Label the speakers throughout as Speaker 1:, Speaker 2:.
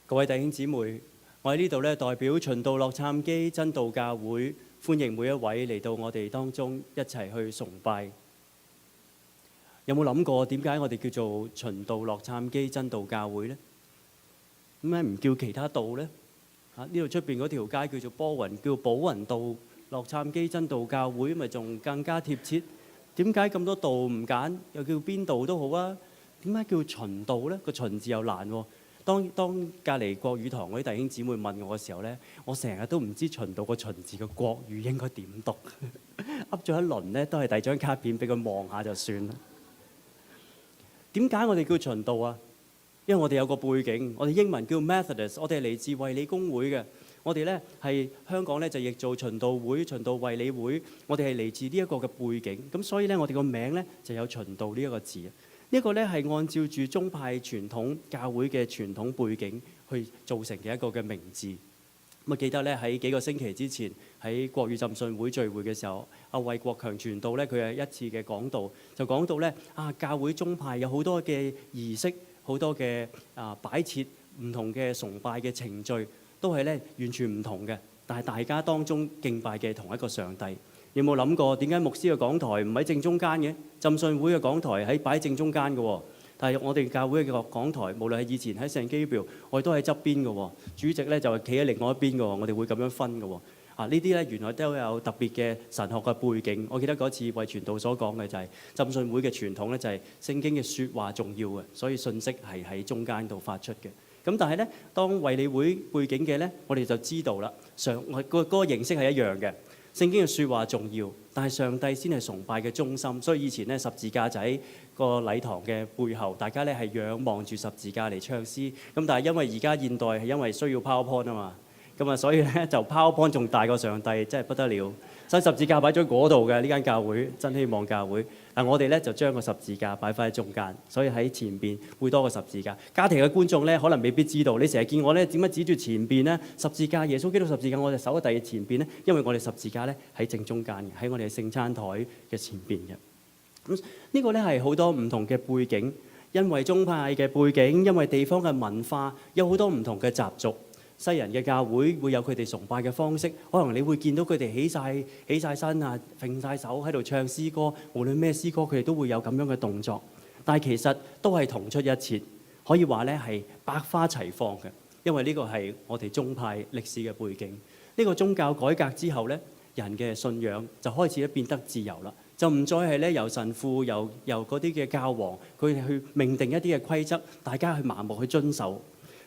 Speaker 1: 各位弟兄姊妹，我喺呢度咧代表循道洛杉磯真道教會歡迎每一位嚟到我哋當中一齊去崇拜。有冇諗過點解我哋叫做循道洛杉磯真道教會呢？點解唔叫其他道呢？呢度出邊嗰條街叫做波雲，叫寶雲道洛杉磯真道教會，咪仲更加貼切？點解咁多道唔揀，又叫邊道都好啊？點解叫循道呢？個循字又難喎。當隔離國語堂嗰啲弟兄姊妹問我嘅時候呢，我成日都唔知循道個循字嘅國語應該點讀，噏咗一輪呢，都係遞張卡片俾佢望下就算啦。點解我哋叫循道啊？因為我哋有個背景，我哋英文叫 Methodist， 我哋係嚟自衛理公會嘅。我哋呢係香港呢就譯做循道會、循道衛理會。我哋係嚟自呢一個嘅背景，咁所以呢，我哋個名呢就有循道呢一個字。呢個呢係按照住宗派傳統教會嘅傳統背景去造成嘅一個嘅名字。咁啊記得呢喺幾個星期之前喺國語浸信會聚會嘅時候，阿魏國強傳道呢，佢係一次嘅講道，就講到呢教會宗派有好多嘅儀式，好多嘅擺設，唔同嘅崇拜嘅程序，都係呢完全唔同嘅，但係大家當中敬拜嘅同一個上帝。有冇諗過點解牧師嘅講台唔喺正中間嘅？浸信會嘅講台喺擺喺正中間嘅喎，但係我哋教會嘅講台，無論係以前喺聖基表，我哋都喺側邊嘅喎。主席咧就係企喺另外一邊嘅喎，我哋會咁樣分嘅喎。呢啲咧原來都有特別嘅神學嘅背景。我記得嗰次為傳道所講嘅就係浸信會嘅傳統咧，就係聖經嘅説話重要嘅，所以信息係喺中間度發出嘅。咁但係咧，當衛理會背景嘅咧，我哋就知道啦，嗰個形式係一樣嘅。聖經嘅説話重要，但係上帝先係崇拜嘅中心。所以以前咧十字架就喺個禮堂嘅背後，大家咧係仰望住十字架嚟唱詩。咁但係因為而家現代係因為需要 PowerPoint 啊嘛，咁啊所以咧就 PowerPoint 仲大過上帝，真係不得了。所以十字架擺咗嗰度嘅呢間教會，真希望教會。但我哋咧就將個十字架擺翻喺中間，所以喺前邊會多個十字架。家庭嘅觀眾咧可能未必知道，你成日見我咧點解指住前邊咧十字架？耶穌基督十字架，我哋手喺第前邊咧，因為我哋十字架咧喺正中間嘅，喺我哋聖餐台嘅前邊嘅。咁呢個咧係好多唔同嘅背景，因為宗派嘅背景，因為地方嘅文化，有好多唔同嘅習俗。西人嘅教會會有佢哋崇拜嘅方式，可能你會見到佢哋起晒身啊，揈晒手喺度唱詩歌，無論咩詩歌，佢哋都會有咁樣嘅動作。但係其實都係同出一轍，可以話咧係百花齊放嘅，因為呢個係我哋宗派歷史嘅背景。呢個宗教改革之後咧，人嘅信仰就開始咧變得自由啦，就唔再係咧由神父由嗰啲嘅教皇佢哋去命定一啲嘅規則，大家去盲目去遵守。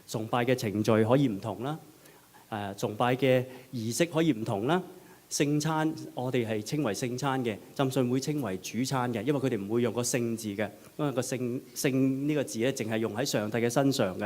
Speaker 1: 崇拜嘅程序可以唔同啦，崇拜嘅儀式可以唔同啦。聖餐我哋係稱為聖餐嘅，浸信會稱為主餐嘅，因為佢哋唔會用個聖字嘅，因為個聖呢個字咧，淨係用喺上帝嘅身上嘅。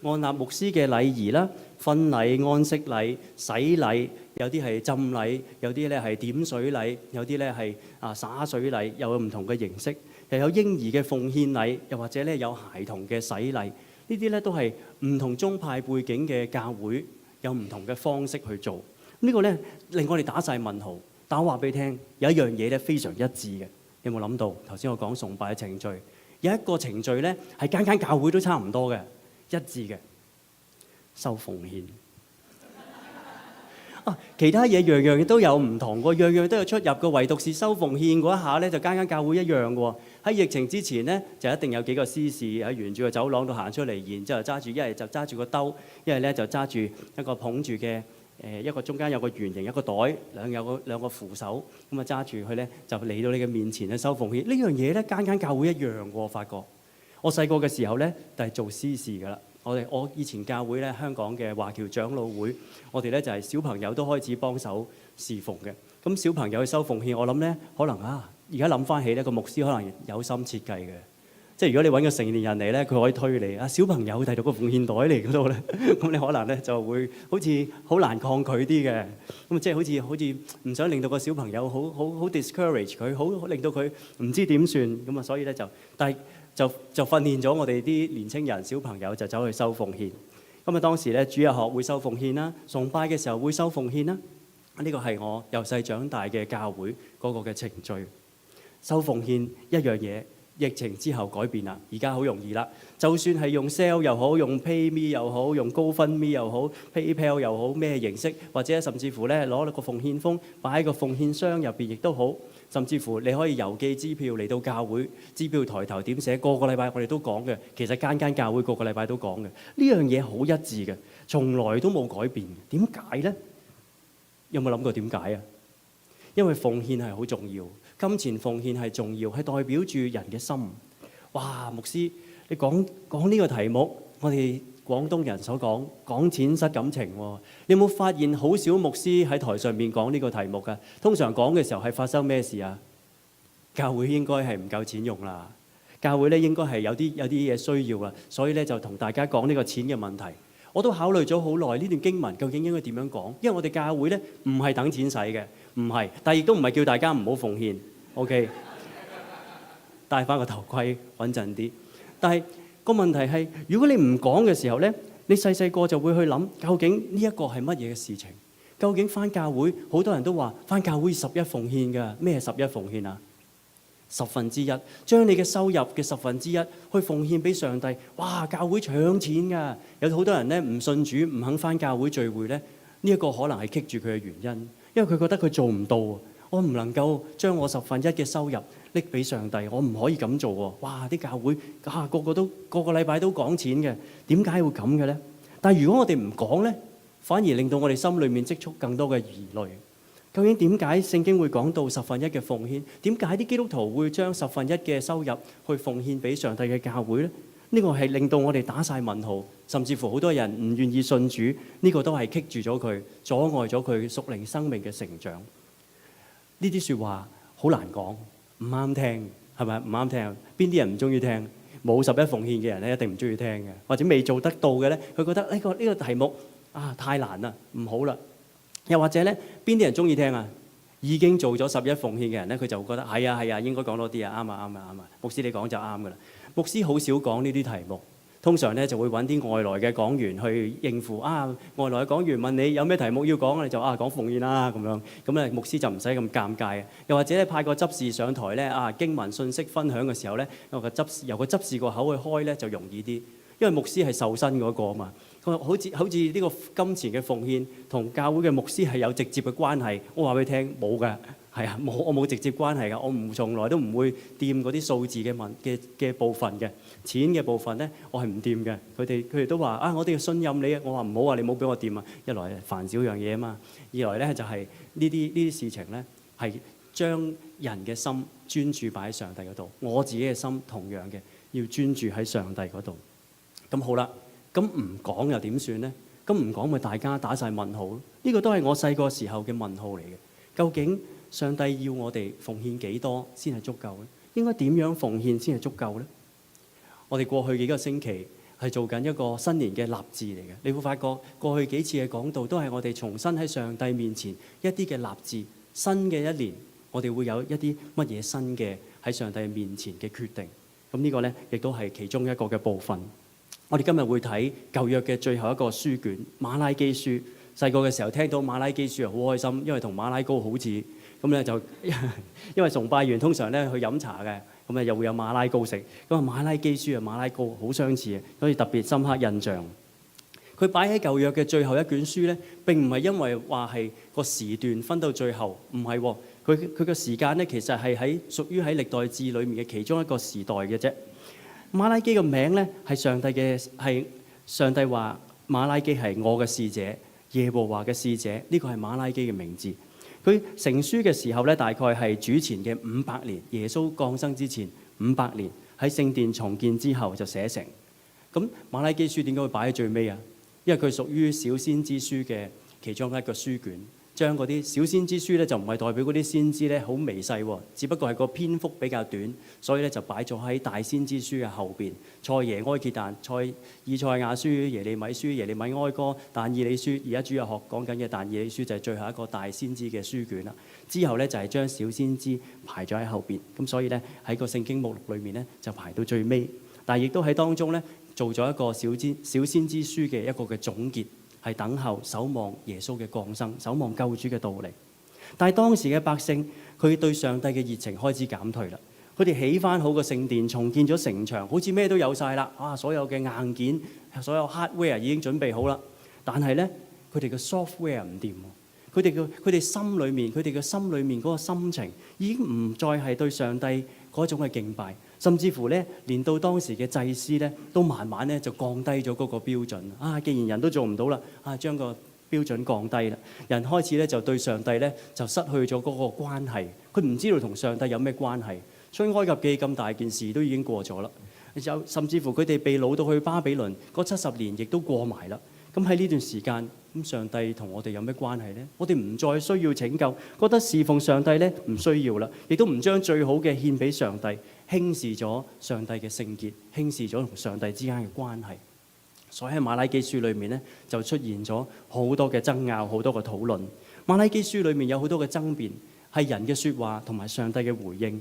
Speaker 1: 按立牧師嘅禮儀啦，婚禮、安息禮、洗禮，有啲係浸禮，有啲咧係點水禮，有啲咧係灑水禮，又有唔同嘅形式。又有嬰兒嘅奉獻禮，又或者咧有孩童嘅洗禮。呢啲咧都係唔同宗派背景嘅教會有唔同嘅方式去做。呢個咧令我哋打晒問號。但我話俾你聽，有一樣嘢咧非常一致嘅。有冇諗到？頭先我講崇拜嘅程序，有一個程序咧係間間教會都差唔多嘅，一致嘅，收奉獻。其他嘢樣樣都有唔同喎，樣樣都有出入嘅，唯獨是收奉獻嗰一下咧，就間間教會一樣嘅喎。喺疫情之前咧，就一定有幾個司事喺沿住個走廊度行出嚟，然之後揸住一係就揸住個兜，一係咧就揸住一個捧住嘅一個中間有個圓形一個袋，兩個扶手，咁啊揸住佢咧就嚟到你嘅面前去收奉獻。呢樣嘢咧間間教會一樣嘅喎，我發覺。我細個嘅時候咧就係做司事㗎啦。我以前教會咧，香港嘅華僑長老會，我哋咧就係小朋友都開始幫手侍奉嘅。咁小朋友去收奉獻，我諗咧可能而家諗翻起咧個牧師可能有心設計嘅，即係如果你揾個成年人嚟咧，佢可以推你小朋友遞到個奉獻袋嚟嗰度咧，咁你可能咧就會好似好難抗拒啲嘅。咁即係好似唔想令到個小朋友好 discourage 佢，好令到佢唔知點算咁啊，所以咧就訓練咗我哋啲年青人小朋友就走去收奉獻。咁啊當時咧主日學會收奉獻啦，崇拜嘅時候會收奉獻啦。呢個係我由細長大嘅教會嗰個嘅程序。收奉獻一樣嘢，疫情之後改變啦，而家好容易啦。就算係用 Zelle 又好，用 PayMe 又好，用GoFundMe又好，PayPal 又好，咩形式，或者甚至乎咧攞個奉獻封擺喺個奉獻箱入邊亦都好，甚至乎你可以郵寄支票嚟到教會，支票抬頭點寫，個個禮拜我哋都講嘅。其實間間教會個個禮拜都講嘅，呢樣嘢好一致嘅，從來都冇改變嘅。點解呢？有冇諗過點解啊？因為奉獻係好重要，金錢奉獻係重要，係代表住人嘅心。哇，牧師，你講呢個題目，我哋廣東人所講錢失感情喎。你有冇發現好少牧師喺台上面講呢個題目㗎？通常講嘅時候係發生咩事啊？教會應該係唔夠錢用啦，教會咧應該係有啲嘢需要啦，所以咧就同大家講呢個錢嘅問題。我都考慮咗好耐呢段經文究竟應該點樣講，因為我哋教會咧唔係等錢使嘅，唔係，但係亦都唔係叫大家唔好奉獻。OK， 戴翻個頭盔穩陣啲。但係個問題係，如果你唔講嘅時候咧，你細細個就會去諗，究竟呢一個係乜嘢嘅事情？究竟翻教會好多人都話翻教會11奉獻㗎，咩11奉獻啊？1/10，將你嘅收入嘅1/10去奉獻俾上帝。哇！教會搶錢㗎，有好多人咧唔信主，唔肯翻教會聚會咧。呢一個可能係棘住佢嘅原因，因為佢覺得佢做唔到，我唔能夠將我1/10嘅收入拎俾上帝，我唔可以咁做喎。哇！啲教會個個禮拜都講錢嘅，點解會咁嘅咧？但係如果我哋唔講咧，反而令到我哋心裏面積蓄更多嘅疑慮。究竟點解聖經會講到1/10嘅奉獻？點解啲基督徒會將1/10嘅收入去奉獻俾上帝嘅教會呢？呢個係令到我哋打晒問號，甚至乎好多人唔願意信主。呢個都係棘住咗佢，阻礙咗佢屬靈生命嘅成長。呢啲説話好難講，唔啱聽，係咪？唔啱聽。邊啲人唔中意聽？冇11奉獻嘅人咧，一定唔中意聽嘅，或者未做得到嘅咧，佢覺得呢個題目太難啦，唔好啦。又或者咧，邊啲人中意聽啊？已經做咗11奉獻嘅人咧，佢就會覺得係啊，應該講多啲啊，啱啊。牧師你講就啱噶啦。牧師好少講呢啲題目，通常咧就會揾啲外來嘅講員去應付。外來嘅講員問你有咩題目要講，你就講奉獻啦咁樣。咁咧牧師就唔使咁尷尬。又或者咧派個執事上台咧，經文信息分享嘅時候咧，由個執事個口去開咧就容易啲，因為牧師係受薪嗰個啊嘛。好似呢個金錢嘅奉獻同教會嘅牧師係有直接嘅關係。我話俾你聽，冇㗎，係啊，我冇直接關係㗎。我從來都唔會掂嗰啲數字嘅部分嘅，錢嘅部分咧，我係唔掂嘅。佢哋都話我哋要信任你啊。我話唔好啊，你唔好俾我掂啊。一來煩少樣嘢啊嘛，二來咧就係呢啲事情咧係將人嘅心專注擺喺上帝嗰度。我自己嘅心同樣嘅要專注喺上帝嗰度。咁好啦。咁唔講又點算呢？咁唔講咪大家打晒問號咯？呢個都係我細個時候嘅問號嚟嘅。究竟上帝要我哋奉獻幾多先係足夠呢？應該點樣奉獻先係足夠呢？我哋過去幾個星期係做緊一個新年嘅立志嚟嘅。你會發覺過去幾次嘅講道都係我哋重新喺上帝面前一啲嘅立志。新嘅一年，我哋會有一啲乜嘢新嘅喺上帝面前嘅決定。咁呢個呢，亦都係其中一個嘅部分。我哋今日會睇舊約嘅最後一個書卷馬拉基書。細個嘅時候聽到馬拉基書係好開心，因為同馬拉糕好似。咁咧就因為崇拜完通常咧去飲茶嘅，咁咧又會有馬拉糕食。咁馬拉基書啊馬拉糕好相似嘅，所以特別深刻印象。佢擺喺舊約嘅最後一卷書咧，並唔係因為話係個時段分到最後，唔係喎。佢個時間咧其實係屬於喺歷代志裏面嘅其中一個時代嘅啫。馬拉基嘅名咧係上帝話馬拉基係我嘅使者，耶和華嘅使者，呢個係馬拉基嘅名字。佢成書嘅時候咧，大概係主前嘅500年，耶穌降生之前500年，喺聖殿重建之後就寫成。咁馬拉基書點解會擺喺最尾啊？因為佢屬於小先知書嘅其中一個書卷。將嗰啲小先知書咧就唔係代表嗰啲先知咧好微細，只不過係個篇幅比較短，所以咧就擺咗喺大先知書嘅後邊。賽耶埃結但、以賽亞書、耶利米書、耶利米哀歌、但以理書，而家主日學講緊嘅但以理書就係最後一個大先知嘅書卷啦。之後咧就係將小先知排咗喺後邊，咁所以咧喺個聖經目錄裏面咧就排到最尾，但係亦都喺當中咧做咗一個小先知書嘅一個嘅總結。係等候守望耶穌嘅降生，守望救主嘅到嚟。但係當時嘅百姓，佢對上帝嘅熱情開始減退啦。佢哋起翻好個聖殿，重建咗城牆，好似咩都有晒啦。所有嘅硬件、所有 hardware 已經準備好啦。但係咧，佢哋嘅 software 唔掂。佢哋心裏面嗰個心情已經唔再係對上帝嗰種嘅敬拜，甚至乎咧，連到當時嘅祭司咧，都慢慢咧就降低咗嗰個標準。既然人都做唔到啦，將個標準降低啦，人開始咧就對上帝咧就失去咗嗰個關係。佢唔知道同上帝有咩關係。所以埃及記咁大件事都已經過咗啦。甚至乎佢哋被擄到去巴比倫嗰70年，亦都過埋啦。咁喺呢段時間，咁上帝同我哋有咩關係呢？我哋唔再需要拯救，覺得侍奉上帝咧唔需要啦，亦都唔將最好嘅獻俾上帝，輕視咗上帝嘅聖潔，輕視咗同上帝之間嘅關係。所以喺馬拉基書裏面咧，就出現咗好多嘅爭拗，好多嘅討論。馬拉基書裏面有好多嘅爭辯，係人嘅説話同埋上帝嘅回應。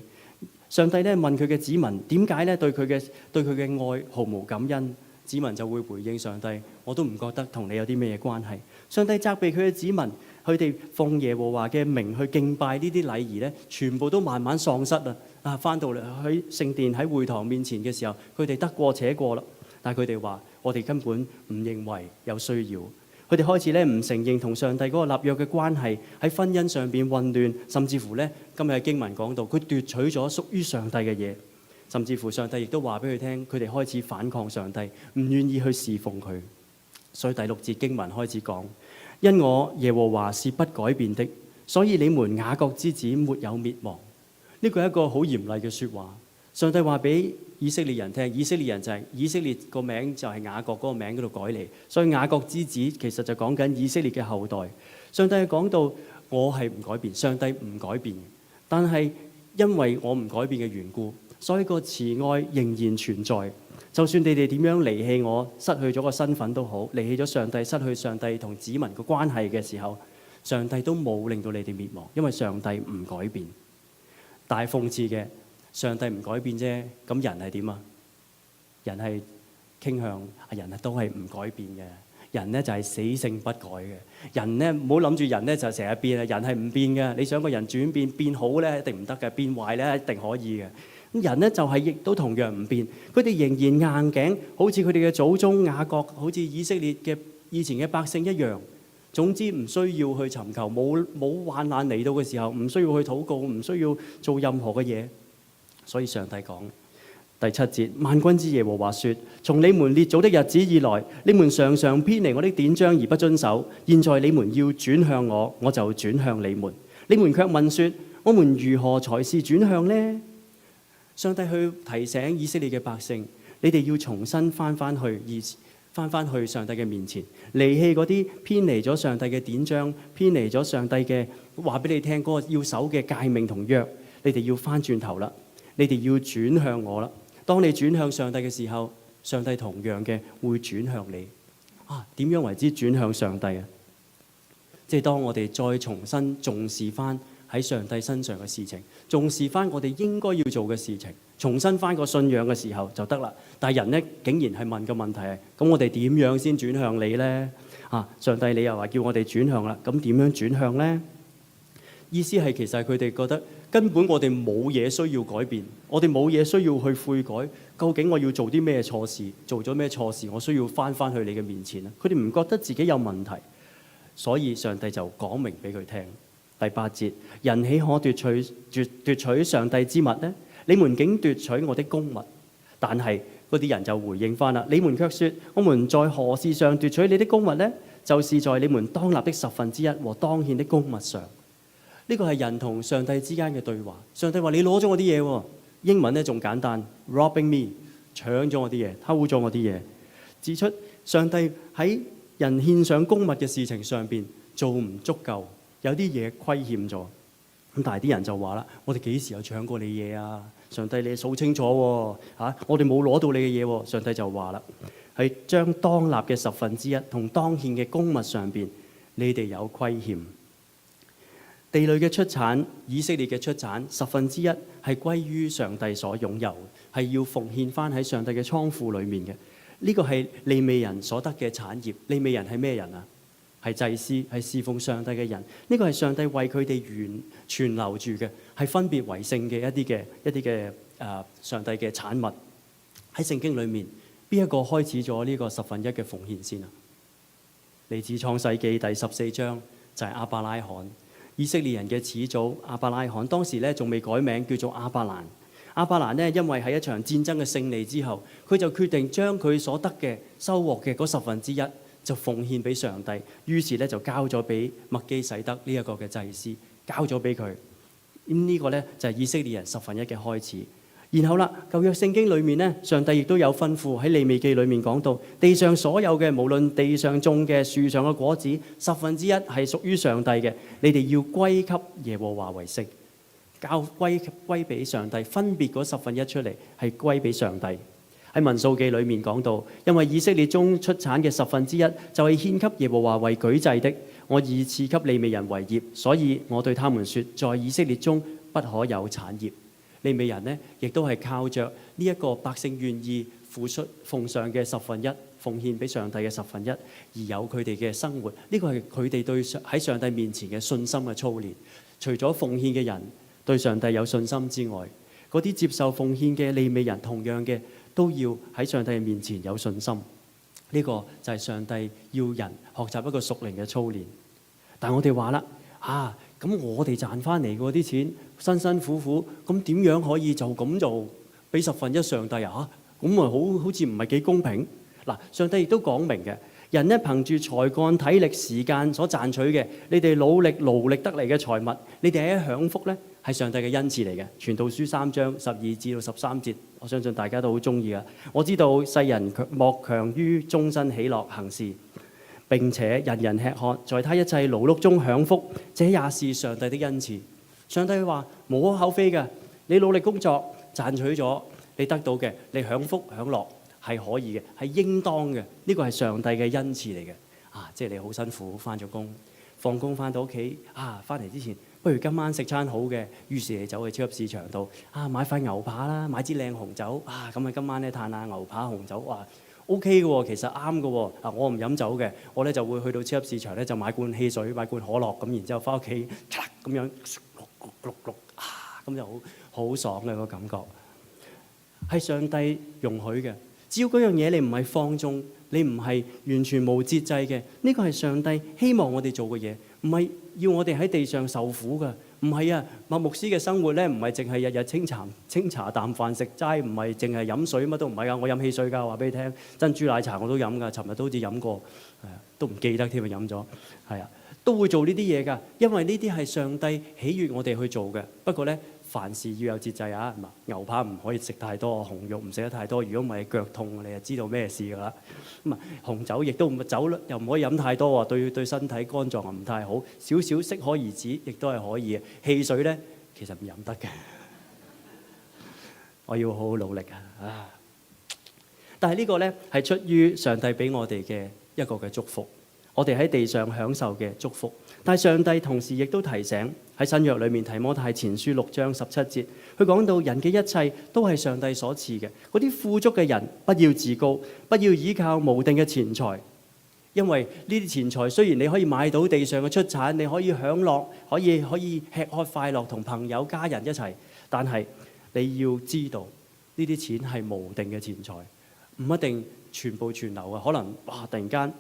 Speaker 1: 上帝咧問佢嘅子民點解咧對佢嘅愛毫無感恩，子民就會回應上帝：我都唔覺得同你有啲咩關係。上帝責備佢嘅子民，佢哋奉耶和華嘅名去敬拜呢啲禮儀咧，全部都慢慢喪失啦。翻到嚟喺聖殿喺會堂面前嘅時候，佢哋得過且過啦。但係佢哋話：我哋根本唔認為有需要。佢哋開始咧唔承認同上帝嗰個立約嘅關係，喺婚姻上邊混亂，甚至乎咧今日經文講到佢奪取咗屬於上帝嘅嘢，甚至乎上帝亦都話俾佢聽，佢哋開始反抗上帝，唔願意去侍奉佢。所以第6節經文開始講：因我耶和華是不改變的，所以你們雅各之子沒有滅亡。呢個係一個好嚴厲嘅説話。上帝話俾以色列人聽，以色列人就係以色列個名就係雅各嗰個名嗰度改嚟，所以雅各之子其實就講緊以色列嘅後代。上帝係講到我係唔改變，上帝唔改變，但係因為我唔改變嘅緣故，所以個慈愛仍然存在。就算你哋點樣離棄我，失去咗個身份都好，離棄咗上帝，失去上帝同子民嘅關係嘅時候，上帝都冇令到你哋滅亡，因為上帝唔改變。但係諷刺嘅，上帝唔改變啫，咁人係點啊？人係傾向，人都係唔改變嘅。人咧就係死性不改嘅。人咧唔好諗住人咧就成日變啊，人係唔變嘅。你想個人轉變變好咧，一定唔得嘅；變壞咧，一定可以嘅。咁人咧就係亦都同樣唔變，佢哋仍然硬頸，好似佢哋嘅祖宗雅各，好似以色列嘅以前嘅百姓一樣。總之唔需要去尋求，冇患難嚟到嘅時候，唔需要去禱告，唔需要做任何嘅嘢。所以上帝講第7節：萬軍之耶和華說，從你們列祖的日子以來，你們常常偏離我的典章而不遵守。現在你們要轉向我，我就轉向你們。你們卻問說：我們如何才是轉向呢？上帝去提醒以色列嘅百姓，你哋要重新翻去上帝嘅面前，離棄嗰啲偏離咗上帝嘅典章，偏離咗上帝嘅話俾你聽嗰個要守嘅誡命同約。你哋要翻轉頭啦，你哋要轉向我啦。當你轉向上帝嘅時候，上帝同樣嘅會轉向你。點樣為之轉向上帝啊？即係當我哋再重新重視翻喺上帝身上嘅事情，重視翻我哋應該要做嘅事情，重新翻個信仰嘅時候就得啦。但係人咧竟然係問個問題係：咁我哋點樣先轉向你呢？上帝你又話叫我哋轉向啦，咁點樣轉向呢？意思係其實佢哋覺得根本我哋冇嘢需要改變，我哋冇嘢需要去悔改。究竟我要做啲咩錯事？做咗咩錯事？我需要翻去你嘅面前咧？佢哋唔覺得自己有問題，所以上帝就講明俾佢聽。第8節：人豈可奪取上帝之物呢？你們竟奪取我的公物。但係嗰啲人就回應翻啦：你們卻說，我們在何事上奪取你的公物呢？就是在你們當納的1/10和當獻的公物上。呢個係人同上帝之間嘅對話。上帝話：你攞咗我啲嘢喎。英文咧仲簡單 ，robbing me， 搶咗我啲嘢，偷咗我啲嘢，指出上帝喺人獻上公物嘅事情上邊做唔足夠，有啲嘢虧欠咗。咁但係啲人就話啦：我哋幾時有搶過你嘢啊？上帝你數清楚喎，我哋冇攞到你嘅嘢喎。上帝就話啦：係將當納嘅1/10同當獻嘅公物上邊，你哋有虧欠。地裏嘅出產，以色列嘅出產1/10係歸於上帝所擁有，係要奉獻翻喺上帝嘅倉庫裏面嘅。呢個係利未人所得嘅產業。利未人係咩人啊？係祭司，係侍奉上帝嘅人。呢個係上帝為佢哋存留住嘅，係分別為聖嘅一啲嘅上帝嘅產物。喺聖經裏面，邊一個開始咗呢個1/10嘅奉獻先啊？嚟自創世記第14章就係亞伯拉罕，以色列人嘅始祖亞伯拉罕。當時咧仲未改名叫做亞伯蘭。亞伯蘭呢，因為喺一場戰爭嘅勝利之後，佢就決定將佢所得嘅收穫嘅嗰1/10就奉獻俾上帝。於是咧就交咗俾麥基洗德呢一個嘅祭司，交咗俾佢。呢個咧就係以色列人1/10嘅開始。然後啦，舊約聖經裏面呢，上帝亦都有吩咐喺利未記裏面講到，地上所有嘅無論地上種嘅樹上嘅果子1/10係屬於上帝嘅，你哋要歸給耶和華為聖。歸俾上帝，分別嗰1/10出嚟係歸俾上帝。喺民數記裏面講到，因為以色列中出產嘅1/10就係獻給耶和華為舉祭的，我已賜給利未人為業，所以我對他們說，在以色列中不可有產業。利未人呢，亦都係靠着呢一個百姓願意付出奉上嘅1/10，奉獻俾上帝嘅1/10，而有佢哋嘅生活。呢個係佢哋對喺上帝面前嘅信心嘅操練。除咗奉獻嘅人對上帝有信心之外，嗰啲接受奉獻嘅利未人同樣嘅都要喺上帝面前有信心。呢個就係上帝要人學習一個屬靈嘅操練。但我哋話啦，咁我哋賺翻嚟嗰啲錢辛辛苦苦，咁點樣可以就咁就俾1/10上帝啊？咁啊好似唔係幾公平。嗱，上帝亦都講明嘅，人呢憑住才幹、體力、時間所賺取嘅，你哋努力勞力得嚟嘅財物，你哋喺享福呢，係上帝嘅恩賜嚟嘅。傳道書3章12至到13節，我相信大家都好中意噶。我知道世人莫強於終身喜樂行事，並且人人吃喝，在他一切勞碌中享福，這也是上帝的恩賜。上帝話無可厚非嘅，你努力工作賺取咗，你得到嘅，你享福享樂係可以嘅，係應當嘅。呢個係上帝嘅恩賜嚟嘅。即係你好辛苦翻咗工，放工翻到屋企翻嚟之前，不如今晚食餐好嘅，於是你走去超級市場度買塊牛扒啦，買支靚紅酒咁今晚咧嘆下牛扒紅酒OK 嘅喎，其實啱嘅喎。我唔飲酒嘅，我咧就會去到超級市場咧就買罐汽水，買罐可樂咁，然之後翻屋企咁樣碌咁就好爽嘅個感覺。係上帝容許嘅，只要嗰樣嘢你唔係放縱，你唔係完全無節制嘅，呢個係上帝希望我哋做嘅嘢，唔係要我哋喺地上受苦嘅。唔係啊，麥牧師嘅生活咧，唔係淨係日日清茶淡飯食齋，唔係淨係飲水，乜都唔係㗎。我飲汽水㗎，話俾你聽，珍珠奶茶我都飲㗎，尋日都好似飲過，都唔記得添啊，飲咗，都會做呢啲嘢㗎，因為呢啲係上帝喜悅我哋去做嘅。不過咧，凡事要有節制啊！牛扒唔可以食太多，紅肉唔食得太多，如果唔係腳痛，你就知道咩事㗎啦。紅酒亦都酒又唔可以飲太多喎，對身體肝臟唔太好。少少適可而止，亦都係可以嘅。汽水咧其實唔飲得嘅。我要好好努力啊！但係呢個咧係出於上帝俾我哋嘅一個嘅祝福。我哋喺地上享受嘅祝福，但係上帝同時亦都提醒喺新約裏面提摩太前書6章17節，佢講到人嘅一切都係上帝所賜嘅。嗰啲富足嘅人不要自高，不要依靠無定嘅錢財，因為呢啲錢財雖然你可以買到地上嘅出產，你可以享樂，可以吃喝快樂同朋友家人一齊，但係你要知道呢啲錢係無定嘅錢財，唔一定全部存留嘅，可能突然間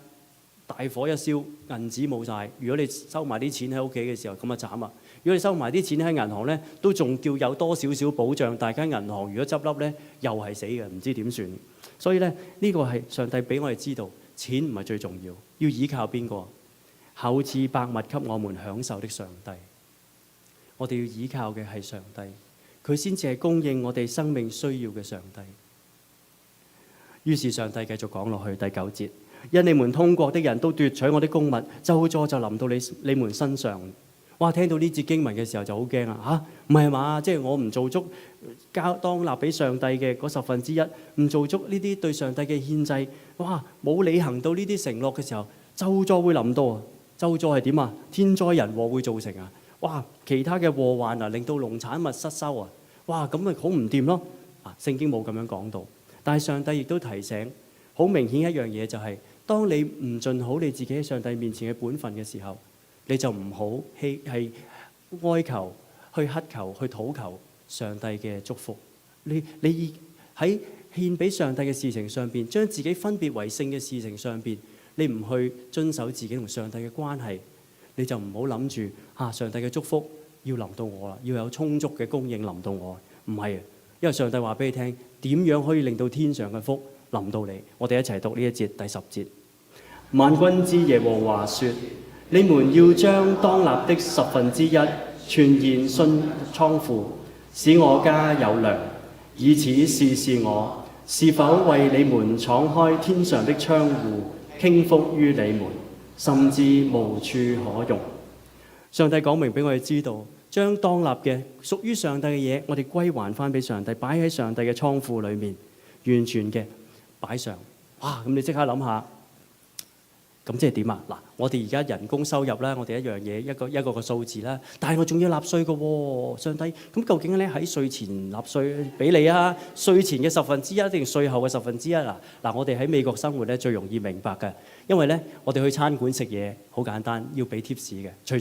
Speaker 1: 大火一燒，銀紙冇晒。如果你收埋啲錢喺屋企嘅時候，咁啊慘啊！如果你收埋啲錢喺銀行咧，都仲叫有多少少保障。大家銀行如果執笠咧，又係死嘅，唔知點算。所以咧，呢個係上帝俾我哋知道，錢唔係最重要，要依靠邊個？厚賜百物給我們享受的上帝。我哋要依靠嘅係上帝，佢先至係供應我哋生命需要嘅上帝。於是上帝繼續講落去第9節。因你們通國的人都奪取我的公物，咒詛就臨到你們身上。哇！聽到呢節經文嘅時候就好驚啊！唔係嘛？即係我唔做足當納俾上帝嘅嗰1/10，唔做足呢啲對上帝嘅獻祭，哇！冇履行到呢啲承諾嘅時候，咒詛會臨到啊！咒詛係點啊？天災人禍會造成啊！哇！其他嘅禍患啊，令到農產物失收啊！哇！咁咪好唔掂咯！聖經冇咁樣講到，但係上帝亦都提醒。好明顯一樣嘢就係，當你唔盡好你自己喺上帝面前嘅本分嘅時候，你就唔好係哀求、去乞求、去禱求上帝嘅祝福。你喺獻俾上帝嘅事情上邊，將自己分別為聖嘅事情上邊，你唔去遵守自己同上帝嘅關係，你就唔好諗住上帝嘅祝福要臨到我啦，要有充足嘅供應臨到我。唔係啊，因為上帝話俾你聽點樣可以令到天上嘅福臨到你。我哋一齊讀呢一節第10節。萬軍之耶和華說：你們要將當納的1/10全然進倉庫，使我家有糧，以此試試我是否為你們敞開天上的窗戶，傾福於你們，甚至無處可容。上帝講明俾我哋知道，將當納嘅屬於上帝嘅嘢，我哋歸還翻俾上帝，擺喺上帝嘅倉庫裏面，完全嘅擺上。哇！咁你即刻諗下。咁即係點啊？嗱，我哋而家人工收入啦，我哋一樣嘢一個數字啦。但係我仲要納稅嘅喎，上帝。咁究竟咧喺稅前納稅俾你啊？稅前嘅1/10定稅後嘅1/10啊？嗱，我哋喺美國生活咧最容易明白嘅，因為咧我哋去餐館食嘢好簡單，要俾 tips 嘅。除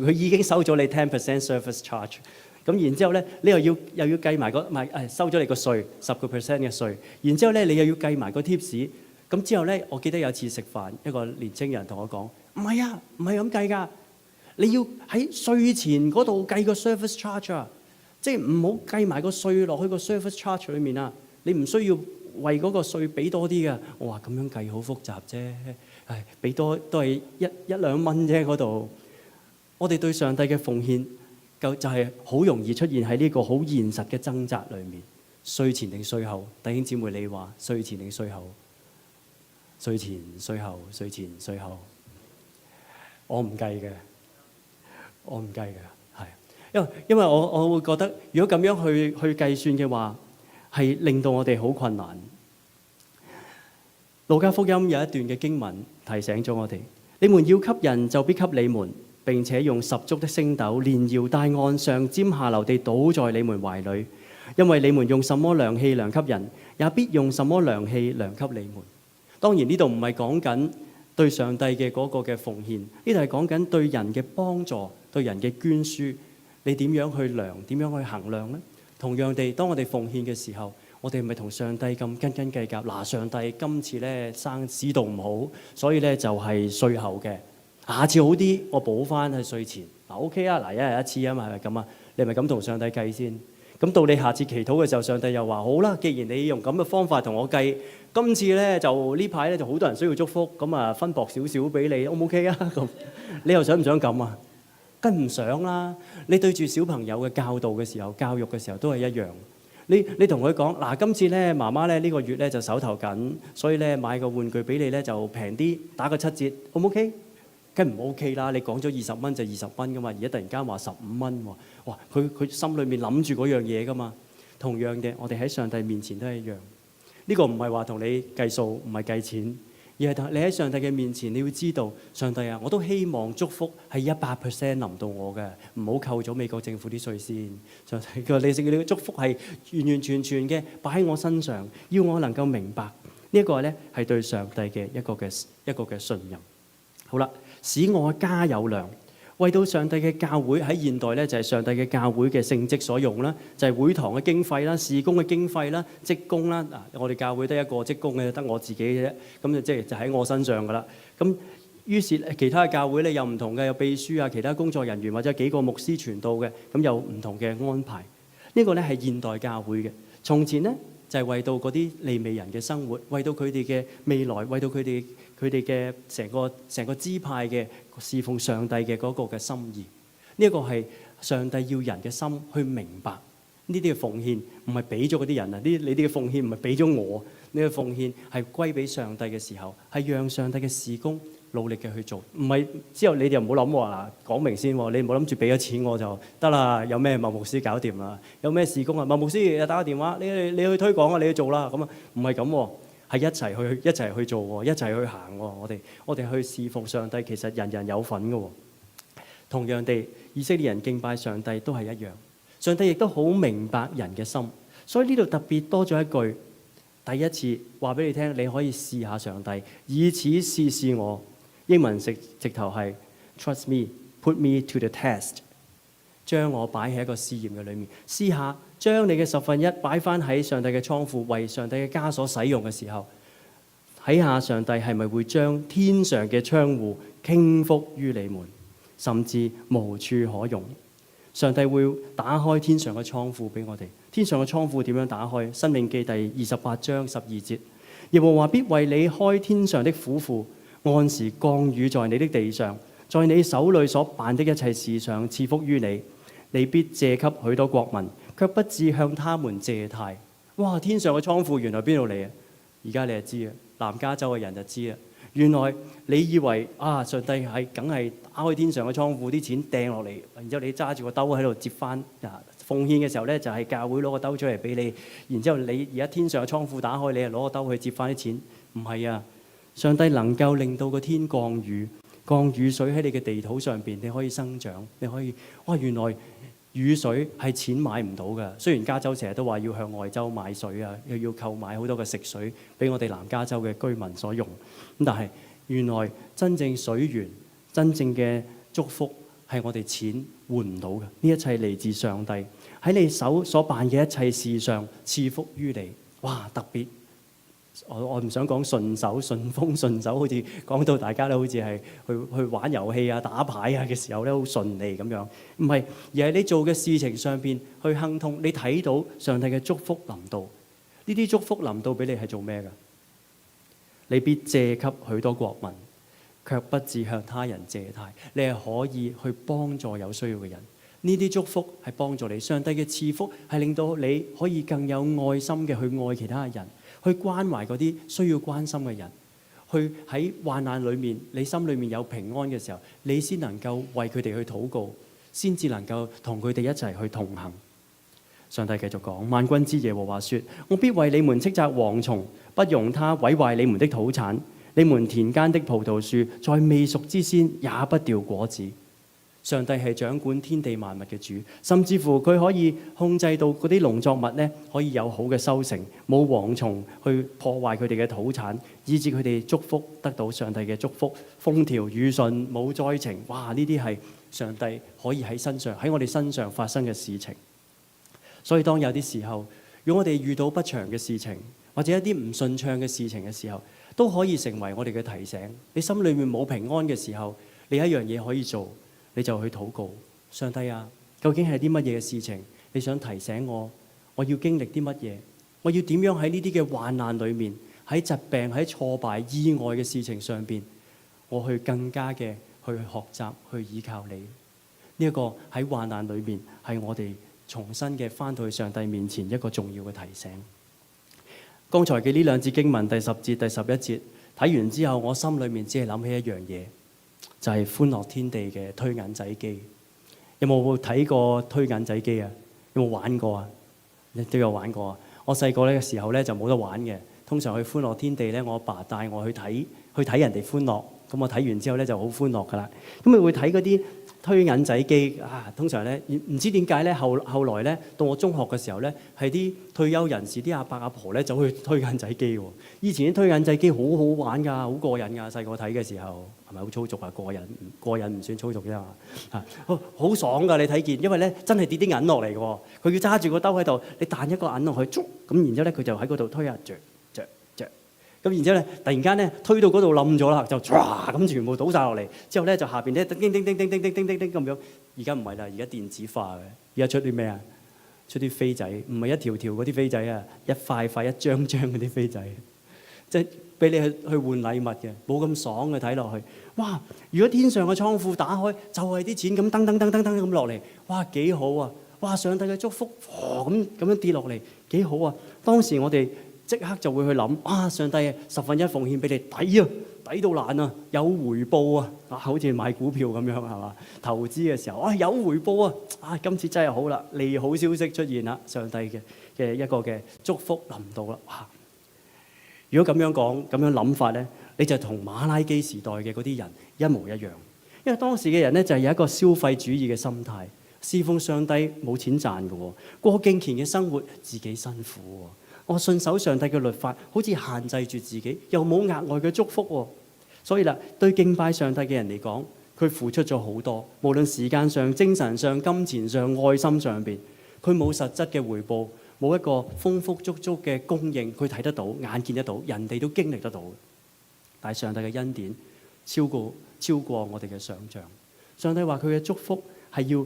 Speaker 1: 佢已經收咗你10% service charge， 咁然之後咧你又要計埋收咗你個稅10% 嘅稅，然之後咧你又要計埋個 tips。咁之後咧，我記得有次食飯，一個年青人同我講：唔係啊，唔係咁計㗎，你要喺稅前嗰度計個 service charge 啊，即係唔好計埋個稅落去個 service charge 裏面啊。你唔需要為嗰個稅俾多啲㗎。我話咁樣計好複雜啫，俾多都係一兩蚊啫嗰度。我哋對上帝嘅奉獻就係好容易出現喺呢個好現實嘅掙扎裏面。稅前定稅後？弟兄姊妹，你話稅前定稅後？稅前、稅後、稅前、稅後，我唔計嘅，係，因為我會覺得，如果咁樣去計算嘅話，係令到我哋好困難。路加福音有一段嘅經文提醒咗我哋：你們要給人，就必給你們，並且用十足的升斗，連搖帶按，上尖下流地倒在你們懷裏，因為你們用什麼量器量給人，也必用什麼量器量給你們。當然呢度唔係講緊對上帝嘅嗰個嘅奉獻，呢度係講緊對人嘅幫助、對人嘅捐輸，你點樣去量、點樣去衡量呢？同樣地，當我哋奉獻嘅時候，我哋係咪同上帝咁斤斤計較？嗱，上帝今次咧生市道唔好，所以咧就係稅後嘅，下次好啲，我補翻喺稅前。嗱 OK 啊，嗱一日一次啊嘛，係咪咁啊？你係咪咁同上帝計先？咁到你下次祈禱嘅時候，上帝又話好啦，既然你用咁嘅方法同我計。今次咧就呢排咧就好多人需要祝福，咁啊分薄少少俾你 ，O 唔 OK 啊？咁你又想唔想咁啊？梗唔想啦！你對住小朋友嘅教導嘅時候、教育嘅時候都係一樣。你同佢講嗱，今次咧媽媽咧呢個月咧就手頭緊，所以咧買個玩具俾你咧就平啲，打個7折，O 唔 OK？梗唔 OK 啦！你講咗20蚊就20蚊噶嘛，而家突然間話15蚊喎，哇！佢心裏面諗住嗰樣嘢噶嘛。同樣嘅，我哋喺上帝面前都係一樣。呢個唔係話同你計數，唔係計錢，而係你喺上帝嘅面前，你要知道，上帝啊，我都希望祝福係100% 臨到我嘅，唔好扣咗美國政府啲稅先。上帝嘅你嘅祝福係完完全全嘅擺喺我身上，要我能夠明白呢一個咧係對上帝嘅一個嘅信任。好啦，使我家有糧。為到上帝嘅教會喺現代咧，就係上帝嘅教會嘅聖職所用啦，就係會堂嘅經費啦、事工嘅經費啦、職工啦。嗱，我哋教會得一個職工嘅，得我自己嘅啫。咁就即係就喺我身上噶啦。咁於是其他嘅教會咧有唔同嘅，有秘書啊、其他工作人員或者幾個牧師傳道嘅，咁有唔同嘅安排。呢個咧係現代教會嘅。從前咧就係為到嗰啲利未人嘅生活，為到佢哋嘅未來，為到佢哋嘅成個支派嘅侍奉上帝嘅嗰個嘅心意。呢一個係上帝要人嘅心去明白呢啲嘅奉獻，唔係俾咗嗰啲人啊！你啲嘅奉獻唔係俾咗我，呢個奉獻係歸俾上帝嘅時候，係讓上帝嘅事工努力嘅去做。唔係之後你哋又唔好諗話講明先喎，你唔好諗住俾咗錢我就得啦。有咩麥牧師搞掂啦？有咩事工啊？麥牧師打個電話，你去推廣啊，你去做啦。咁啊，唔係咁喎。係一齊去做喎，一齊去行喎。我哋去侍奉上帝，其實人人有份嘅喎。同樣地，以色列人敬拜上帝都係一樣。上帝亦都好明白人嘅心，所以呢度特別多咗一句，第一次話俾你聽，你可以試下上帝，以此試試我。英文直頭係 Trust me, put me to the test， 將我擺喺一個試驗嘅裏面，試下將你嘅1/10擺翻喺上帝嘅倉庫，為上帝嘅家所使用嘅時候，睇下上帝係咪會將天上嘅窗戶傾覆於你們，甚至無處可容。上帝會打開天上嘅倉庫俾我哋。天上嘅倉庫點樣打開？申命記第28章12節，耶和華必為你開天上的府庫，按時降雨在你的地上，在你手裏所辦的一切事上賜福於你。你必借給許多國民，卻不致向他們借貸。哇！天上嘅倉庫原來邊度嚟啊？而家你就知啊，南加州嘅人就知啊。原來你以為上帝係梗係打開天上嘅倉庫，啲錢掟落嚟，然之後你揸住個兜喺度接翻。奉獻嘅時候咧，就係教會攞個兜出嚟俾你，然之後你而家天上嘅倉庫打開，你係攞個兜去接翻啲錢。唔係啊，上帝能夠令到個天降雨，降雨水喺你嘅地土上邊，你可以生長，你可以原來雨水係錢買唔到㗎。雖然加州成日都話要向外州買水啊，又要購買好多嘅食水俾我哋南加州嘅居民所用，咁但係原來真正水源、真正嘅祝福係我哋錢換唔到嘅。呢一切嚟自上帝喺你手所辦嘅一切事上賜福於你。哇！特別我唔想講順手順風順手，好似講到大家咧，好似係去玩遊戲啊、打牌啊嘅時候咧，好順利咁樣。唔係，而係你做嘅事情上邊去亨通，你睇到上帝嘅祝福臨到。呢啲祝福臨到俾你係做咩㗎？你必借給許多國民，卻不致向他人借貸。你係可以去幫助有需要嘅人。呢啲祝福係幫助你，上帝嘅賜福係令到你可以更有愛心嘅去愛其他人，去關懷嗰啲需要關心嘅人，去喺患難裏面，你心裏面有平安嘅時候，你先能夠為佢哋去禱告，先至能夠同佢哋一齊去同行。上帝繼續講：萬軍之耶和華說，我必為你們斥責蝗蟲，不容他毀壞你們的土產。你們田間的葡萄樹在未熟之先也不掉果子。上帝係掌管天地萬物嘅主，甚至乎佢可以控制到嗰啲農作物咧，可以有好嘅收成，冇蝗蟲去破壞佢哋嘅土產，以致佢哋祝福得到上帝嘅祝福，風調雨順，冇災情。哇！呢啲係上帝可以喺我哋身上發生嘅事情。所以當有啲時候，如果我哋遇到不祥嘅事情，或者一啲唔順暢嘅事情嘅時候，都可以成為我哋嘅提醒。你心裏面冇平安嘅時候，你有一樣嘢可以做，你就去禱告。上帝啊，究竟係啲乜嘢嘅事情？你想提醒我，我要經歷啲乜嘢？我要點樣喺呢啲嘅患難裏面，喺疾病、喺挫敗、意外嘅事情上邊，我去更加嘅去學習，去依靠你。呢一個喺患難裏面，係我哋重新嘅返到去上帝面前一個重要嘅提醒。剛才嘅呢兩節經文第10節、第11節睇完之後，我心裏面只係諗起一樣嘢，就係歡樂天地嘅推銀仔機。有冇睇過推銀仔機啊？有冇玩過啊？你都有玩過啊？我細個嘅時候咧就冇得玩嘅。通常去歡樂天地咧，我阿爸帶我去睇人哋歡樂。咁我睇完之後咧就好歡樂噶啦。咁你會睇嗰啲推銀仔機啊？通常咧唔知點解咧，後來咧到我中學嘅時候咧，係啲退休人士啲阿伯阿婆咧走去推銀仔機喎。以前啲推銀仔機好好玩㗎，好過癮㗎。細個睇嘅時候係咪好粗俗啊？過癮唔算粗俗啫嘛。好爽㗎！你睇見，因為咧真係跌啲銀落嚟嘅喎。佢要揸住個兜喺度，你彈一個銀落去，咁然之後咧佢就喺嗰度推啊著。咁然之後咧，突然間咧推到嗰度冧咗啦，就唰咁全部倒晒落嚟。之後咧就下邊咧叮叮叮叮叮叮叮叮叮咁樣。而家唔係啦，而家電子化嘅。而家出啲咩啊？出啲飛仔，唔係一條條嗰啲飛仔啊，一塊塊、一張張嗰啲飛仔，即係俾你去換禮物嘅，冇咁爽嘅睇落去。哇！如果天上嘅倉庫打開，就係啲錢咁噔噔噔噔噔咁落嚟，哇幾好啊！哇！上帝嘅祝福咁樣跌落嚟，幾好啊！當時我哋即刻就會去諗，上帝1/10奉獻俾你，抵啊，抵到爛啊，有回報啊！好似買股票咁樣係嘛？投資嘅時候，有回報啊！今次真係好啦，利好消息出現啦，上帝嘅一個嘅祝福臨到啦！哇！如果咁樣講，咁樣諗法咧，你就同馬拉基時代嘅嗰啲人一模一樣，因為當時嘅人咧就係有一個消費主義嘅心態，侍奉上帝冇錢賺嘅喎，過敬虔嘅生活自己辛苦喎。我信守上帝嘅律法，好似限制住自己，又冇額外嘅祝福喎。所以啦，對敬拜上帝嘅人嚟講，佢付出咗好多，無論時間上、精神上、金錢上、愛心上邊，佢冇實質嘅回報，冇一個豐富足足嘅供應，佢睇得到、眼見得到，人哋都經歷得到。但係上帝嘅恩典超過我哋嘅想像。上帝話佢嘅祝福係要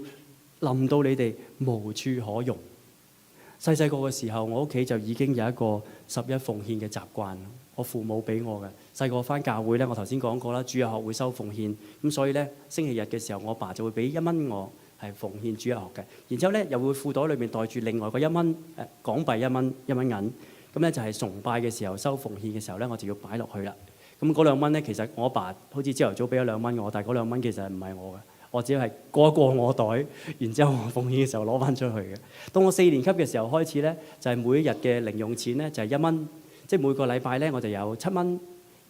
Speaker 1: 臨到你哋無處可容。細細個嘅時候，我屋企就已經有一個11奉獻嘅習慣。我父母俾我嘅。細個返教會咧，我頭先講過啦，主日學會收奉獻，咁所以咧星期日嘅時候，我爸就會俾1蚊我係奉獻主日學嘅。然之後咧又會褲袋裏面袋住另外個1蚊港幣1蚊銀，咁咧就係崇拜嘅時候收奉獻嘅時候咧，我就要擺落去啦。咁嗰2蚊咧，其實我爸好似朝頭早俾咗2蚊我，但係嗰2蚊其實唔係我嘅，我只係過一過我袋，然之後我奉獻嘅時候攞翻出去嘅。到我4年級嘅時候開始咧，就係每一日嘅零用錢咧就係1蚊，即係每個禮拜咧我就有7蚊，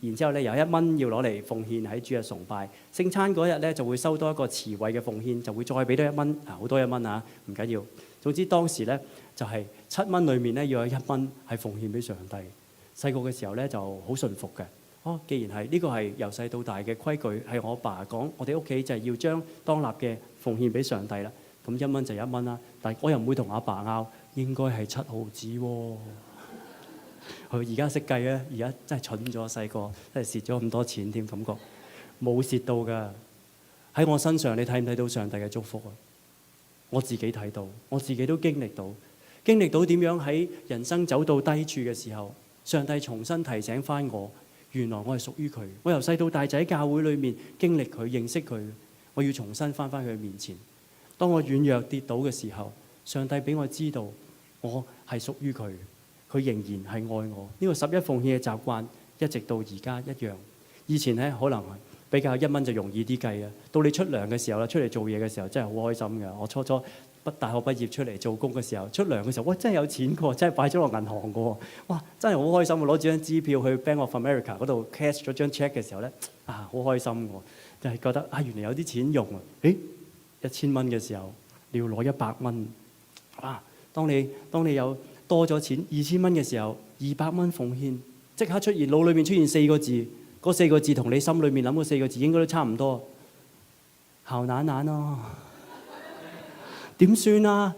Speaker 1: 然之後咧有1蚊要攞嚟奉獻喺主日崇拜。聖餐嗰日咧就會收多一個慈惠嘅奉獻，就會再俾多1蚊，好多1蚊啊，唔緊要。總之當時咧就係7蚊裡面咧要有1蚊係奉獻俾上帝。細個嘅時候咧就好順服嘅。既然係呢個係由細到大嘅規矩，係我爸講，我哋屋企就係要將當立嘅奉獻俾上帝啦。咁1蚊就1蚊啦，但係我又唔會同阿爸拗，應該係7毫子喎。佢而家識計咧，而家真係蠢咗，細個真係蝕咗咁多錢添，感覺冇蝕到㗎。喺我身上，你睇唔睇到上帝嘅祝福啊？我自己睇到，我自己都經歷到點樣喺人生走到低處嘅時候，上帝重新提醒翻我。原來我係屬於佢，我由細到大就喺教會裏面經歷佢、認識佢，我要重新翻返佢面前。當我軟弱跌倒嘅時候，上帝俾我知道我係屬於佢，佢仍然係愛我。呢個11奉獻嘅習慣一直到而家一樣。以前咧可能比較1蚊就容易啲計啊，到你出糧嘅時候啦，出嚟做嘢嘅時候真係好開心㗎。我初大學畢業出嚟做工嘅時候，出糧嘅時候，哇！真係有錢㗎，真係擺咗落銀行㗎，哇！真係好開心喎！攞住張支票去 Bank of America 嗰度 cash 咗張 check 嘅時候咧，好開心㗎，就係覺得原來有啲錢用啊！1000蚊嘅時候，你要攞100蚊，當你有多咗錢2000蚊嘅時候，200蚊奉獻，即刻出現腦裏面出現4個字，嗰4個字同你心裏面諗嗰4個字應該都差唔多，好難咯。點算啊？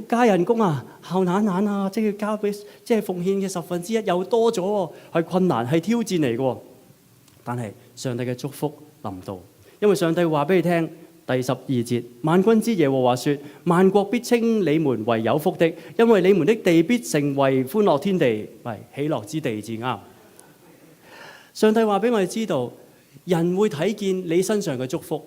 Speaker 1: 加人工啊，好難啊！即係交俾即係奉獻嘅1/10又多咗喎，係困難係挑戰嚟嘅。但係上帝嘅祝福臨到，因為上帝話俾你聽，第12節，萬軍之耶和華說：萬國必稱你們為有福的，因為你們的地必成為歡樂天地，喜樂之地至啱。上帝話俾我哋知道，人會睇見你身上嘅祝福。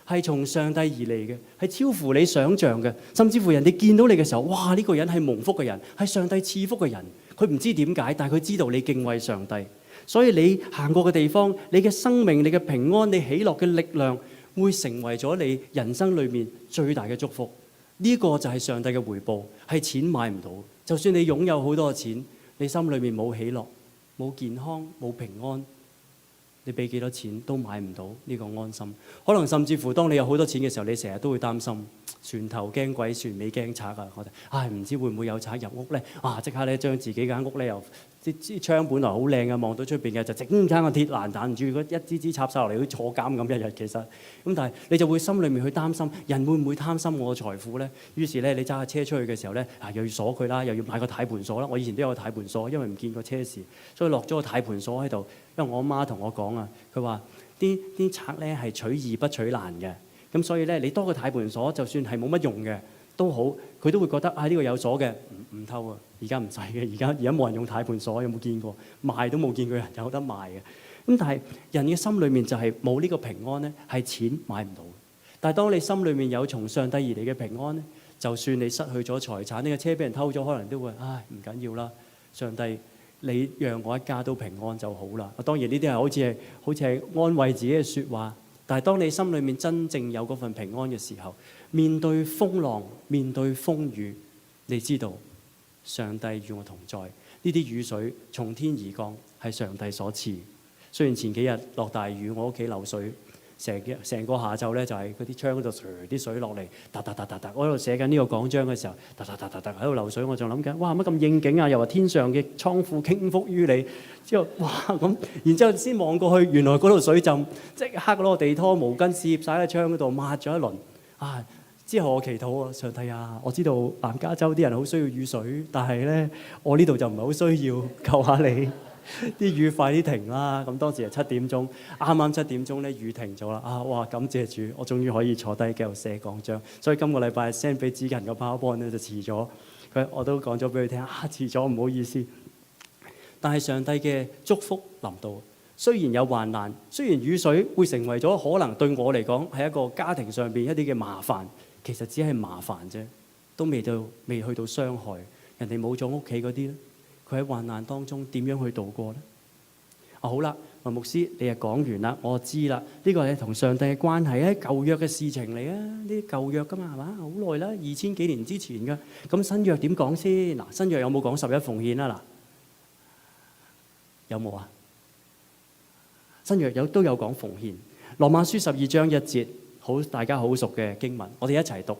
Speaker 1: 係從上帝而嚟嘅，係超乎你想象嘅，甚至乎人哋見到你嘅時候，哇！呢個人係蒙福嘅人，係上帝賜福嘅人。佢唔知點解，但係佢知道你敬畏上帝，所以你行過嘅地方，你嘅生命、你嘅平安、你喜樂嘅力量，會成為咗你人生裏面最大嘅祝福。呢個就係上帝嘅回報，係錢買唔到。就算你擁有好多錢，你心裏面冇喜樂、冇健康、冇平安。你俾幾多錢都買唔到呢個安心，可能甚至乎當你有好多錢嘅時候，你成日都會擔心船頭驚鬼，船尾驚賊啊！我哋唔知會唔會有賊入屋咧？即刻咧將自己間屋咧由啲窗本來好靚嘅，望到出邊嘅就整間個鐵欄彈住，一支支插晒落嚟，好似坐監咁一日。其實咁，但係你就會心裏面去擔心，人會唔會貪心我嘅財富咧？於是咧，你揸架車出去嘅時候咧，又要鎖佢啦，又要買個軚盤鎖啦。我以前都有個軚盤鎖，因為唔見個車匙，所以落咗個軚盤鎖喺度。因為我媽同我講啊，佢話啲賊咧係取易不取難嘅，咁所以咧你多個軚盤鎖，就算係冇乜用嘅都好，佢都會覺得呢個有鎖嘅唔偷啊。而家唔使嘅，而家冇人用軚盤鎖，有冇見過？賣都冇見過人有得賣嘅。咁但係人嘅心裏面就係冇呢個平安咧，係錢買唔到。但係當你心裏面有從上帝而嚟嘅平安咧，就算你失去咗財產，呢個車俾人偷咗，可能都會唔緊要啦。上帝，你讓我一家都平安就好啦。當然呢啲係好似係安慰自己嘅説話，但係當你心裏面真正有嗰份平安嘅時候，面對風浪、面對風雨，你知道上帝與我同在。呢啲雨水從天而降，係上帝所賜。雖然前幾日落大雨，我屋企漏水，成個下晝咧就係嗰啲窗嗰度啲水落嚟，嗒嗒嗒嗒嗒。我喺度寫緊呢個講章嘅時候，嗒嗒嗒嗒嗒喺度漏水，我仲諗緊，哇乜咁應景啊！又話天上嘅倉庫傾福於你，之後哇咁，然之後先望過去，原來嗰度水浸，即刻攞個地拖毛巾攝晒喺窗嗰度抹咗一輪。之後我祈禱啊，上帝啊，我知道南加州啲人好需要雨水，但係咧我呢度就唔係好需要，求下你啲雨快啲停啦。咁當時係7點鐘，啱啱7點鐘咧雨停咗啦。哇！感謝主，我終於可以坐低繼續寫講章。所以今個禮拜 send 俾子勤個 PowerPoint 咧就遲咗，我都講咗俾佢聽遲咗唔好意思。但係上帝嘅祝福臨到。雖然有患難，雖然雨水會成為咗可能對我嚟講係一個家庭上邊一啲嘅麻煩，其實只係麻煩啫，都未去到傷害。人哋冇咗屋企嗰啲咧，佢喺患難當中點樣去度過咧？好啦，文牧師，你又講完啦，我知啦。呢個係同上帝嘅關係咧，舊約嘅事情嚟啊，呢啲舊約噶嘛，係嘛？好耐啦，2000幾年之前噶。咁新約點講先？嗱，新約有冇講十一奉獻啊？嗱，有冇啊？新約都有講奉獻，羅馬書12章1節，大家好熟嘅經文，我哋一齊讀。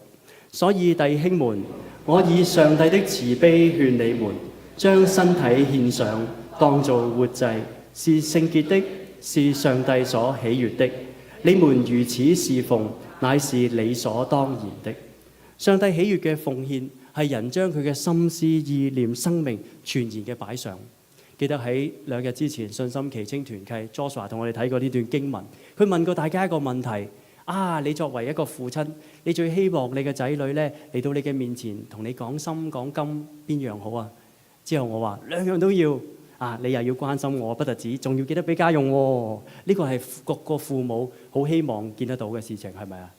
Speaker 1: 所以弟兄們，我以上帝的慈悲勸你們，將身體獻上，當作活祭，是聖潔的，是上帝所喜悅的。你們如此侍奉，乃是理所當然的。上帝喜悅嘅奉獻，係人將佢嘅心思意念、生命全然嘅擺上。記得喺2日之前，信心祈青團契 Joshua 同我哋睇過呢段經文。佢問過大家一個問題：你作為一個父親，你最希望你嘅仔女咧嚟到你嘅面前同你講心講金，邊樣好啊？之後我話兩樣都要。你又要關心我，不特止，仲要記得俾家用喎。呢個係各個父母好希望見得到嘅事情，係咪啊？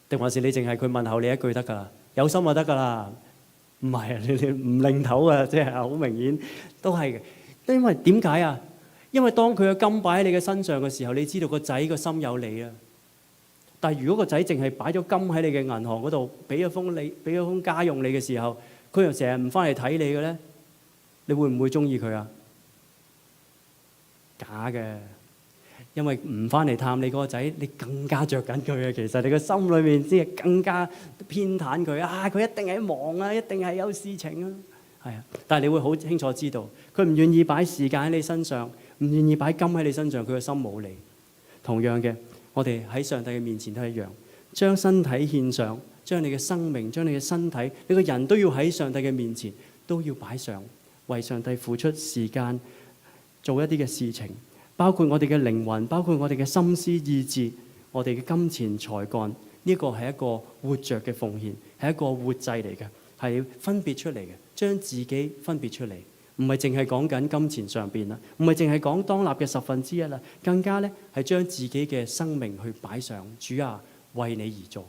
Speaker 1: 定還是你淨係佢問候你一句得㗎啦？有心就得㗎啦。唔係啊，你唔擰頭啊，即係好明顯都係嘅。因為點解啊？因為當佢嘅金擺喺你嘅身上嘅時候，你知道個仔個心有你啊。但係如果個仔淨係擺咗金喺你嘅銀行嗰度，俾咗封家用你嘅時候，佢又成日唔翻嚟睇你嘅咧，你會唔會中意佢啊？假嘅。因為唔翻嚟探你嗰個仔，你更加着緊佢啊！其實你個心裏面先係更加偏袒佢啊！佢一定係忙啊，一定係有事情啊，係啊！但係你會好清楚知道，佢唔願意擺時間喺你身上，唔願意擺金喺你身上，佢個心冇你。同樣嘅，我哋喺上帝嘅面前都一樣，將身體獻上，將你嘅生命，將你嘅身體，你個人都要喺上帝嘅面前都要擺上，為上帝付出時間，做一啲嘅事情。包括我哋嘅靈魂，包括我哋嘅心思意志，我哋嘅金錢才幹，呢個係一個活着嘅奉獻，係一個活祭嚟嘅，係分別出嚟嘅，將自己分別出嚟，唔係淨係講緊金錢上邊啦，唔係淨係講當納嘅1/10啦，更加咧係將自己嘅生命去擺上。主啊，為你而做。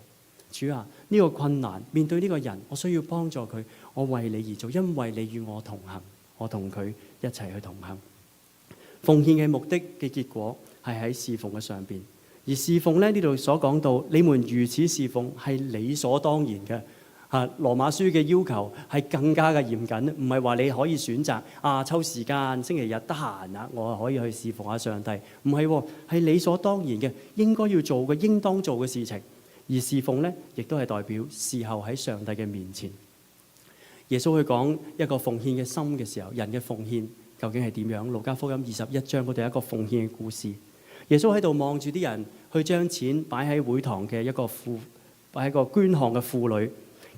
Speaker 1: 主啊，呢個困難面對呢個人，我需要幫助佢，我為你而做，因為你與我同行，我同佢一齊去同行。奉獻嘅目的嘅結果係喺侍奉嘅上邊，而侍奉咧呢度所講到，你們如此侍奉係理所當然嘅。羅馬書嘅要求係更加嘅嚴謹，唔係話你可以選擇抽時間星期日得閒我可以去侍奉下上帝，唔係，係理所當然嘅，應該要做嘅，應當做嘅事情。而侍奉咧，亦都係代表事後喺上帝嘅面前。耶穌去講一個奉獻嘅心嘅時候，人嘅奉獻究竟係點樣？路加福音21章嗰度有一個奉獻嘅故事。耶穌喺度望住啲人去將錢擺喺會堂嘅擺喺個捐項嘅庫裏。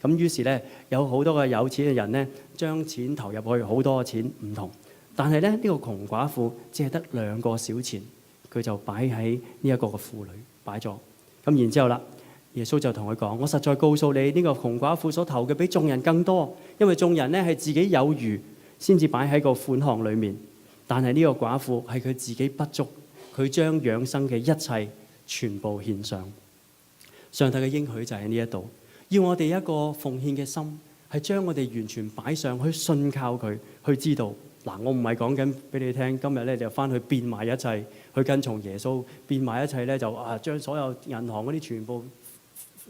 Speaker 1: 咁於是咧，有好多嘅有錢嘅人咧，將錢投入去，好多嘅錢唔同。但係咧，呢個窮寡婦只係得2個小錢，佢就擺喺呢一個嘅庫裏擺咗。咁然之後啦，耶穌就同佢講：我實在告訴你，呢個窮寡婦所投嘅比眾人更多，因為眾人咧係自己有餘先至擺喺個款項裏面，但係呢個寡婦係佢自己不足，佢將養生嘅一切全部獻上。上帝嘅應許就喺呢一度，要我哋一個奉獻嘅心，係將我哋完全擺上去，信靠佢，去知道嗱，我唔係講緊俾你聽，今日咧就翻去變賣一切，去跟從耶穌，變賣一切咧就將所有銀行嗰啲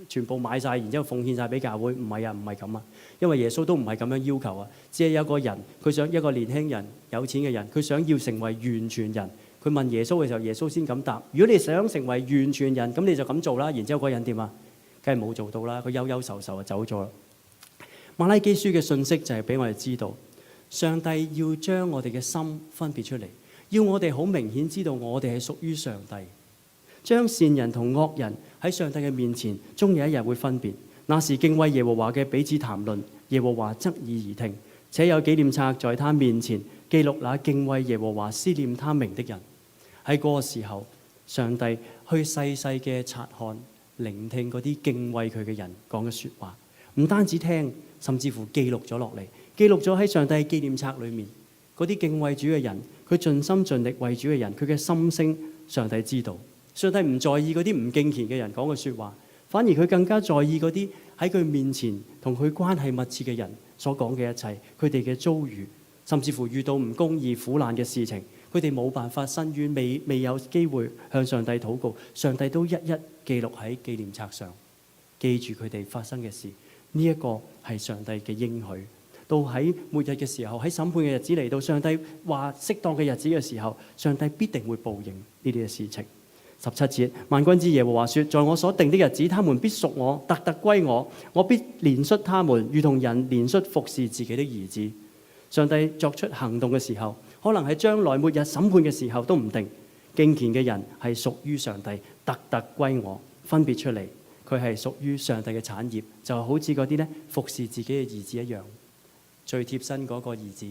Speaker 1: 全部買晒，然之後奉獻晒俾教會。唔係啊，唔係咁啊，因為耶穌都唔係咁樣要求啊。只係有個人，佢想一個年輕人，有錢嘅人，佢想要成為完全人。佢問耶穌嘅時候，耶穌先咁答：如果你想成為完全人，咁你就咁做啦。然之後嗰個人點啊？梗係冇做到啦，佢憂憂愁愁就走咗啦。馬拉基書嘅信息就係俾我哋知道，上帝要將我哋嘅心分別出嚟，要我哋好明顯知道我哋係屬於上帝，將善人同惡人喺上帝嘅面前，終有一日會分別。那時敬畏耶和華嘅彼此談論，耶和華側耳而聽，且有紀念冊在他面前記錄那敬畏耶和華思念他名的人。喺嗰個時候，上帝去細細嘅察看、聆聽嗰啲敬畏佢嘅人講嘅説話，唔單止聽，甚至乎記錄咗落嚟，記錄咗喺上帝紀念冊裏面。嗰啲敬畏主嘅人，佢盡心盡力為主嘅人，佢嘅心聲，上帝知道。上帝唔在意嗰啲唔敬虔嘅人講嘅説話，反而佢更加在意嗰啲喺佢面前同佢關係密切嘅人所講嘅一切，佢哋嘅遭遇，甚至乎遇到唔公義、苦難嘅事情，佢哋冇辦法申冤，未有機會向上帝禱告，上帝都一一記錄喺紀念冊上，記住佢哋發生嘅事。呢一個係上帝嘅應許。到喺末日嘅時候，喺審判嘅日子嚟到，上帝話適當嘅日子嘅時候，上帝必定會報應呢啲嘅事情。17節，萬軍之耶和華說：在我所定的日子，他們必屬我，特特歸我，我必憐恤他們，如同人憐恤服侍自己的兒子。上帝作出行動嘅時候，可能係將來末日審判嘅時候都唔定。敬虔嘅人係屬於上帝，特特歸我，分別出嚟，佢係屬於上帝嘅產業，就好似嗰啲服侍自己嘅兒子一樣。最貼身嗰個兒子，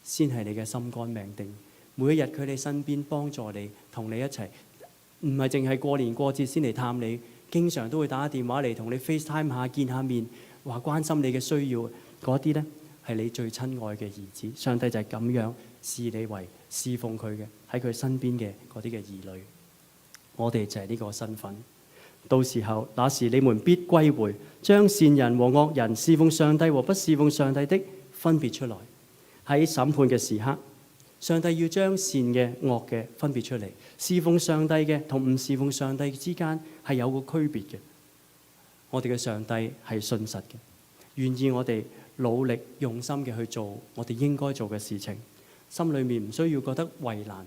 Speaker 1: 先係你嘅心肝命定。每一日佢喺身邊幫助你，同你一齊，唔係淨係過年過節先嚟探你，經常都會打電話嚟同你 FaceTime 下，見下面，話關心你嘅需要。嗰啲係你最親愛嘅兒子。上帝就係咁樣視你為侍奉佢嘅，喺佢身邊嘅嗰啲嘅兒女。我哋就係呢個身份。到時候，那時你們必歸回，將善人和惡人、侍奉上帝和不侍奉上帝的分別出來。喺審判嘅時刻，上帝要將善嘅惡嘅分別出嚟，侍奉上帝嘅同唔侍奉上帝之間係有個區別嘅。我哋嘅上帝係信實嘅，願意我哋努力用心嘅去做我哋應該做嘅事情，心裏面唔需要覺得為難。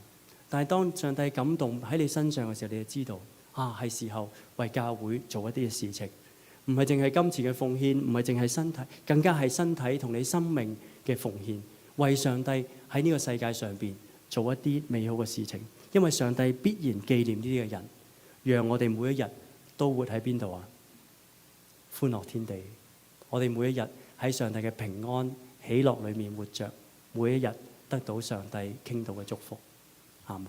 Speaker 1: 但係當上帝感動喺你身上嘅時候，你就知道係時候為教會做一啲嘅事情。唔係淨係金錢嘅奉獻，唔係淨係身體，更加係身體同你生命嘅奉獻，為上帝喺呢個世界上邊做一啲美好嘅事情。因為上帝必然紀念呢啲嘅人，讓我哋每一日都活喺邊度啊？歡樂天地。我哋每一日喺上帝嘅平安喜樂裏面活着，每一日得到上帝傾倒嘅祝福。阿們。